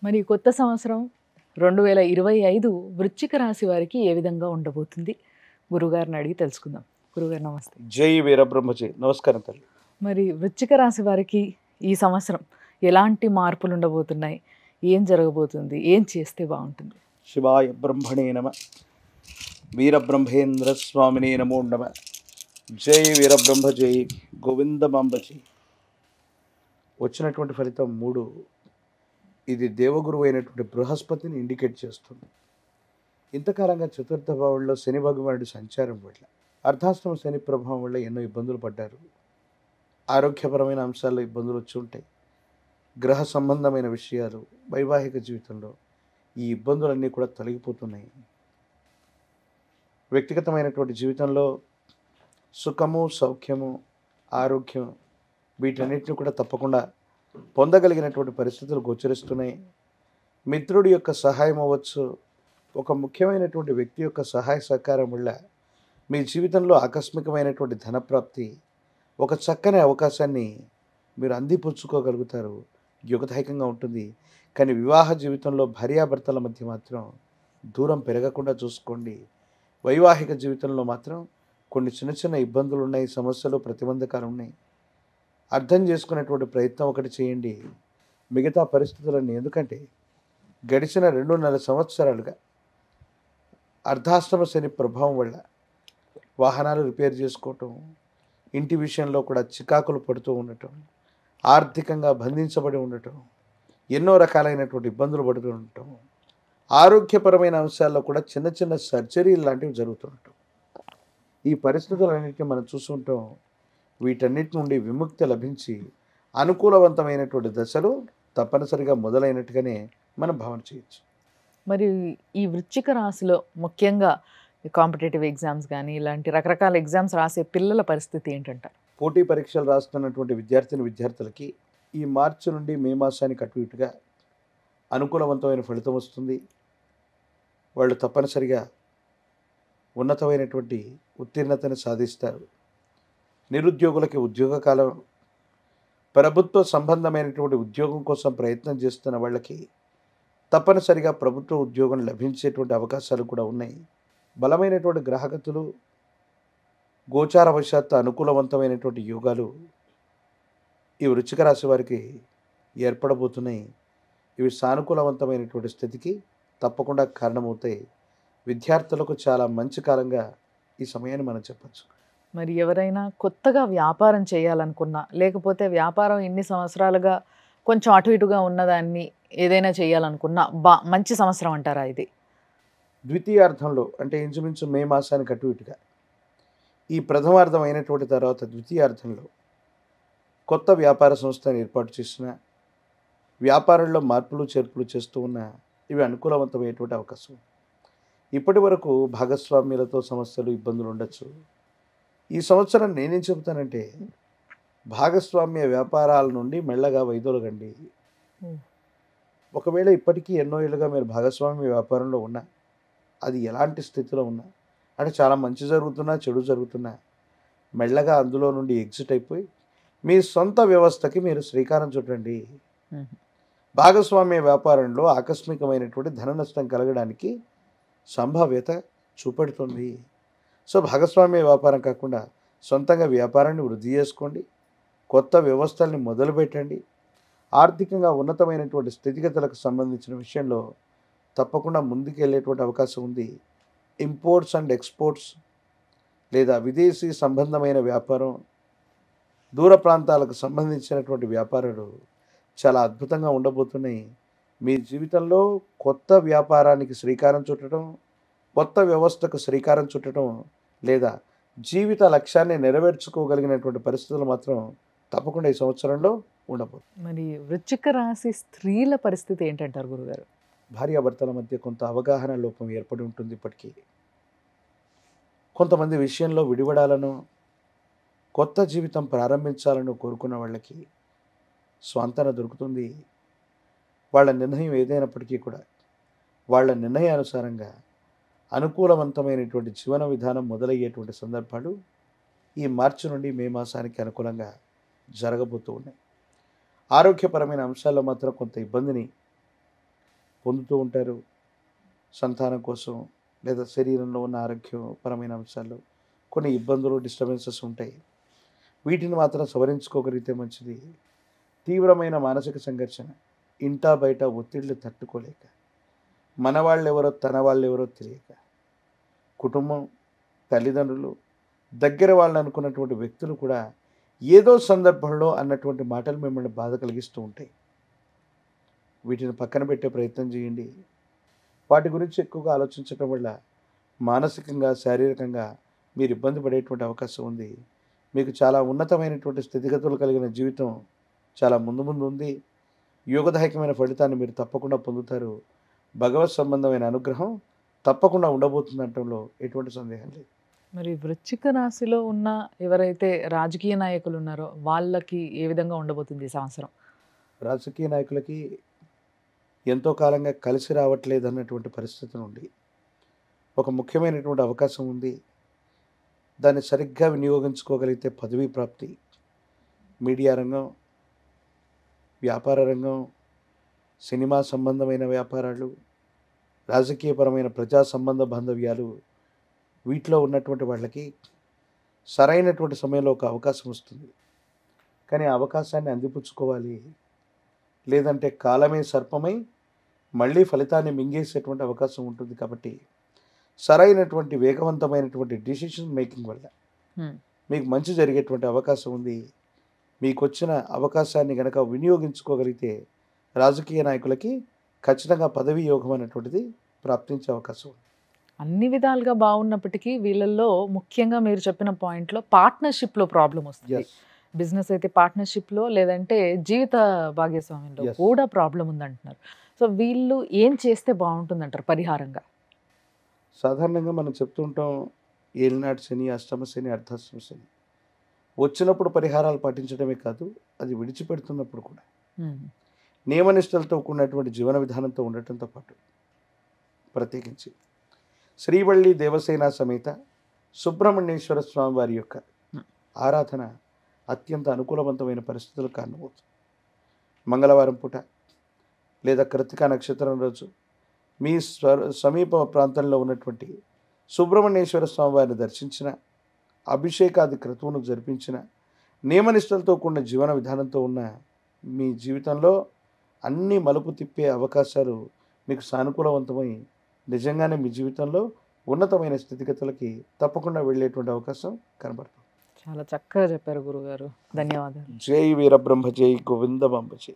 మరి కొత్త సంవత్సరం 2025 వృశ్చిక రాశి వారికి ఏ విధంగా ఉండబోతుంది? గురుగారిని అడిగి తెలుసుకుందాం. గురుగారు నమస్తే. జై వీరబ్రహ్మజీ. నమస్కారం తల్లి. మరి వృశ్చిక రాశి వారికి ఈ సంవత్సరం ఎలాంటి మార్పులు ఉండబోతున్నాయి? ఏం జరగబోతుంది? ఏం చేస్తే బాగుంటుంది? శివాయ బ్రహ్మణే నమ. వీరబ్రహ్మేంద్ర స్వామినే నమో నమ. జై వీరబ్రహ్మ జై గోవిందమాంబజీ. వచ్చినటువంటి ఫలితం 3. ఇది దేవగురువు అయినటువంటి బృహస్పతిని ఇండికేట్ చేస్తుంది. ఇంతకాలంగా చతుర్థ భావంలో శని భగవానుడి సంచారం వల్ల, అర్ధాష్టమ శని ప్రభావం వల్ల ఎన్నో ఇబ్బందులు పడ్డారు. ఆరోగ్యపరమైన అంశాల్లో ఇబ్బందులు వచ్చి ఉంటాయి. గ్రహ సంబంధమైన విషయాలు, వైవాహిక జీవితంలో ఈ ఇబ్బందులన్నీ కూడా తొలగిపోతున్నాయి. వ్యక్తిగతమైనటువంటి జీవితంలో సుఖము, సౌఖ్యము, ఆరోగ్యం వీటన్నిటిని కూడా తప్పకుండా పొందగలిగినటువంటి పరిస్థితులు గోచరిస్తున్నాయి. మిత్రుడి యొక్క సహాయం అవ్వచ్చు, ఒక ముఖ్యమైనటువంటి వ్యక్తి యొక్క సహాయ సహకారం వల్ల మీ జీవితంలో ఆకస్మికమైనటువంటి ధనప్రాప్తి, ఒక చక్కని అవకాశాన్ని మీరు అందిపుచ్చుకోగలుగుతారు. యుగదాయకంగా ఉంటుంది. కానీ వివాహ జీవితంలో భార్యాభర్తల మధ్య మాత్రం దూరం పెరగకుండా చూసుకోండి. వైవాహిక జీవితంలో మాత్రం కొన్ని చిన్న చిన్న ఇబ్బందులు ఉన్నాయి, సమస్యలు, ప్రతిబంధకాలు ఉన్నాయి. అర్థం చేసుకునేటువంటి ప్రయత్నం ఒకటి చేయండి. మిగతా పరిస్థితులన్నీ, ఎందుకంటే గడిచిన 2.5 సంవత్సరాలుగా అర్ధాష్టమ శని ప్రభావం వల్ల వాహనాలు రిపేర్ చేసుకోవటం, ఇంటి విషయంలో కూడా చికాకులు పడుతూ ఉండటం, ఆర్థికంగా బంధించబడి ఉండటం, ఎన్నో రకాలైనటువంటి ఇబ్బందులు పడుతూ ఉండటం, ఆరోగ్యపరమైన అంశాల్లో కూడా చిన్న చిన్న సర్జరీలు లాంటివి జరుగుతుండటం, ఈ పరిస్థితులన్నింటినీ మనం చూస్తుంటాం. వీటన్నిటి నుండి విముక్తి లభించి అనుకూలవంతమైనటువంటి దశలు తప్పనిసరిగా మొదలైనట్టుగానే మనం భావన చేయొచ్చు. మరి ఈ వృశ్చిక రాశిలో ముఖ్యంగా కాంపిటేటివ్ ఎగ్జామ్స్ కానీ ఇలాంటి రకరకాల ఎగ్జామ్స్ రాసే పిల్లల పరిస్థితి ఏంటంటారు? పోటీ పరీక్షలు రాస్తున్నటువంటి విద్యార్థులకి ఈ మార్చి నుండి మే మాసానికి అటు ఇటుగా అనుకూలవంతమైన ఫలితం వస్తుంది. వాళ్ళు తప్పనిసరిగా ఉన్నతమైనటువంటి ఉత్తీర్ణతను సాధిస్తారు. నిరుద్యోగులకి ఉద్యోగ కాలం, ప్రభుత్వ సంబంధమైనటువంటి ఉద్యోగం కోసం ప్రయత్నం చేస్తున్న వాళ్ళకి తప్పనిసరిగా ప్రభుత్వ ఉద్యోగం లభించేటువంటి అవకాశాలు కూడా ఉన్నాయి. బలమైనటువంటి గ్రహగతులు, గోచారవశాత్తు అనుకూలవంతమైనటువంటి యోగాలు ఈ వృశ్చిక రాశి వారికి ఏర్పడబోతున్నాయి. ఇవి సానుకూలవంతమైనటువంటి స్థితికి తప్పకుండా కారణమవుతాయి. విద్యార్థులకు చాలా మంచి కాలంగా ఈ సమయాన్ని మనం చెప్పచ్చు. మరి ఎవరైనా కొత్తగా వ్యాపారం చేయాలనుకున్నా, లేకపోతే వ్యాపారం ఇన్ని సంవత్సరాలుగా కొంచెం అటు ఇటుగా ఉన్నదాన్ని ఏదైనా చేయాలనుకున్నా మంచి సంవత్సరం అంటారా ఇది? ద్వితీయార్థంలో అంటే ఇంచుమించు మే మాసానికి అటు ఇటుగా, ఈ ప్రథమార్థం అయినటువంటి తర్వాత ద్వితీయార్థంలో కొత్త వ్యాపార సంస్థను ఏర్పాటు చేసిన, వ్యాపారంలో మార్పులు చేర్పులు చేస్తూ ఉన్న, ఇవి అనుకూలవంతమైనటువంటి అవకాశం. ఇప్పటి వరకు భాగస్వామ్యులతో సమస్యలు, ఇబ్బందులు ఉండొచ్చు. ఈ సంవత్సరం నేనేం చెబుతానంటే, భాగస్వామ్య వ్యాపారాల నుండి మెల్లగా వైదొలగండి. ఒకవేళ ఇప్పటికీ ఎన్నో ఏళ్ళుగా మీరు భాగస్వామ్య వ్యాపారంలో ఉన్నా, అది ఎలాంటి స్థితిలో ఉన్నా, అంటే చాలా మంచి జరుగుతున్నా, చెడు జరుగుతున్నా, మెల్లగా అందులో నుండి ఎగ్జిట్ అయిపోయి మీ సొంత వ్యవస్థకి మీరు శ్రీకారం చుట్టండి. భాగస్వామ్య వ్యాపారంలో ఆకస్మికమైనటువంటి ధన నష్టం కలగడానికి సంభావ్యత చూపెడుతుంది. సో భాగస్వామ్య వ్యాపారం కాకుండా సొంతంగా వ్యాపారాన్ని వృద్ధి చేసుకోండి. కొత్త వ్యవస్థల్ని మొదలుపెట్టండి. ఆర్థికంగా ఉన్నతమైనటువంటి స్థితిగతులకు సంబంధించిన విషయంలో తప్పకుండా ముందుకెళ్ళేటువంటి అవకాశం ఉంది. ఇంపోర్ట్స్ అండ్ ఎక్స్పోర్ట్స్ లేదా విదేశీ సంబంధమైన వ్యాపారం, దూర ప్రాంతాలకు సంబంధించినటువంటి వ్యాపారాలు చాలా అద్భుతంగా ఉండబోతున్నాయి. మీ జీవితంలో కొత్త వ్యాపారానికి శ్రీకారం చుట్టడం, కొత్త వ్యవస్థకు శ్రీకారం చుట్టడం, లేదా జీవిత లక్ష్యాన్ని నెరవేర్చుకోగలిగినటువంటి పరిస్థితులు మాత్రం తప్పకుండా ఈ సంవత్సరంలో ఉండబోతుంది. మరి వృశ్చిక రాశి స్త్రీల పరిస్థితి ఏంటంటారు గురుగారు? భార్యాభర్తల మధ్య కొంత అవగాహన లోపం ఏర్పడి ఉంటుంది. ఇప్పటికీ కొంతమంది విషయంలో విడిపడాలను, కొత్త జీవితం ప్రారంభించాలను కోరుకున్న వాళ్ళకి స్వాంతన దొరుకుతుంది. వాళ్ళ నిర్ణయం ఏదైనప్పటికీ కూడా వాళ్ళ నిర్ణయానుసారంగా అనుకూలవంతమైనటువంటి జీవన విధానం మొదలయ్యేటువంటి సందర్భాలు ఈ మార్చి నుండి మే మాసానికి అనుకూలంగా జరగబోతూ ఉన్నాయి. ఆరోగ్యపరమైన అంశాల్లో మాత్రం కొంత ఇబ్బందిని పొందుతూ ఉంటారు. సంతానం కోసం లేదా శరీరంలో ఉన్న ఆరోగ్యపరమైన అంశాల్లో కొన్ని ఇబ్బందులు, డిస్టర్బెన్సెస్ ఉంటాయి. వీటిని మాత్రం సవరించుకోగలిగితే మంచిది. తీవ్రమైన మానసిక సంఘర్షణ, ఇంటా బయట ఒత్తిళ్లు తట్టుకోలేక, మన వాళ్ళెవరో తన వాళ్ళెవరో తెలియక, కుటుంబం, తల్లిదండ్రులు, దగ్గర వాళ్ళు అనుకున్నటువంటి వ్యక్తులు కూడా ఏదో సందర్భంలో అన్నటువంటి మాటలు మిమ్మల్ని బాధ కలిగిస్తూ ఉంటాయి. వీటిని పక్కన పెట్టే ప్రయత్నం చేయండి. వాటి గురించి ఎక్కువగా ఆలోచించడం వల్ల మానసికంగా, శారీరకంగా మీరు ఇబ్బంది పడేటువంటి అవకాశం ఉంది. మీకు చాలా ఉన్నతమైనటువంటి స్థితిగతులు కలిగిన జీవితం చాలా ముందు ముందు ఉంది. యోగదాయకమైన ఫలితాన్ని మీరు తప్పకుండా పొందుతారు. భగవత్ సంబంధమైన అనుగ్రహం తప్పకుండా ఉండబోతుందంటంలో ఎటువంటి సందేహం లేదు. మరి వృశ్చిక రాశిలో ఉన్న ఎవరైతే రాజకీయ నాయకులు ఉన్నారో వాళ్ళకి ఏ విధంగా ఉండబోతుంది ఈ సంవత్సరం? రాజకీయ నాయకులకి ఎంతో కాలంగా కలిసి రావట్లేదు అన్నటువంటి పరిస్థితి నుండి ఒక ముఖ్యమైనటువంటి అవకాశం ఉంది. దాన్ని సరిగ్గా వినియోగించుకోగలిగితే పదవీ ప్రాప్తి, మీడియా రంగం, వ్యాపార రంగం, సినిమా సంబంధమైన వ్యాపారాలు, రాజకీయపరమైన ప్రజా సంబంధ బాంధవ్యాలు, వీటిలో ఉన్నటువంటి వాళ్ళకి సరైనటువంటి సమయంలో ఒక అవకాశం వస్తుంది. కానీ ఆ అవకాశాన్ని అందిపుచ్చుకోవాలి. లేదంటే కాలమే సర్పమై మళ్ళీ ఫలితాన్ని మింగేసేటువంటి అవకాశం ఉంటుంది. కాబట్టి సరైనటువంటి వేగవంతమైనటువంటి డిసిషన్ మేకింగ్ వల్ల మీకు మంచి జరిగేటువంటి అవకాశం ఉంది. మీకు వచ్చిన అవకాశాన్ని కనుక వినియోగించుకోగలిగితే రాజకీయ నాయకులకి ఖచ్చితంగా పదవీ యోగం అనేటువంటిది ప్రాప్తించే అవకాశం ఉంది. అన్ని విధాలుగా బాగున్నప్పటికీ వీళ్ళల్లో ముఖ్యంగా మీరు చెప్పిన పాయింట్లో పార్ట్నర్షిప్లో ప్రాబ్లం వస్తుంది. Yes. బిజినెస్ అయితే పార్ట్నర్షిప్లో, లేదంటే జీవిత భాగస్వామ్యంలో Yes. కూడా ప్రాబ్లం ఉందంటున్నారు. సో వీళ్ళు ఏం చేస్తే బాగుంటుందంటారు పరిహారంగా? సాధారణంగా మనం చెప్తూ ఉంటాం, ఏలినాటి శని, అష్టమ శని, అర్ధాష్టమ శని వచ్చినప్పుడు పరిహారాలు పాటించడమే కాదు, అది విడిచిపెడుతున్నప్పుడు కూడా నియమనిష్టలతో కూడినటువంటి జీవన విధానంతో ఉండటంతో పాటు ప్రత్యేకించి శ్రీవల్లి దేవసేన సమేత సుబ్రహ్మణ్యేశ్వర స్వామి వారి యొక్క ఆరాధన అత్యంత అనుకూలవంతమైన పరిస్థితులు కారణమవుతుంది. మంగళవారం పూట లేదా కృత్తికా నక్షత్రం రోజు మీ సమీప ప్రాంతంలో ఉన్నటువంటి సుబ్రహ్మణ్యేశ్వర స్వామి వారిని దర్శించిన, అభిషేకాది క్రతువును జరిపించిన, నియమనిష్టలతో కూడిన జీవన విధానంతో ఉన్న మీ జీవితంలో అన్ని మలుపు తిప్పే అవకాశాలు మీకు సానుకూలవంతమై నిజంగానే మీ జీవితంలో ఉన్నతమైన స్థితిగతులకి తప్పకుండా వెళ్ళేటువంటి అవకాశం కనబడుతుంది. చాలా చక్కగా చెప్పారు గురుగారు. ధన్యవాదాలు. జై వీరబ్రహ్మ, జై గోవింద బాంబ జై.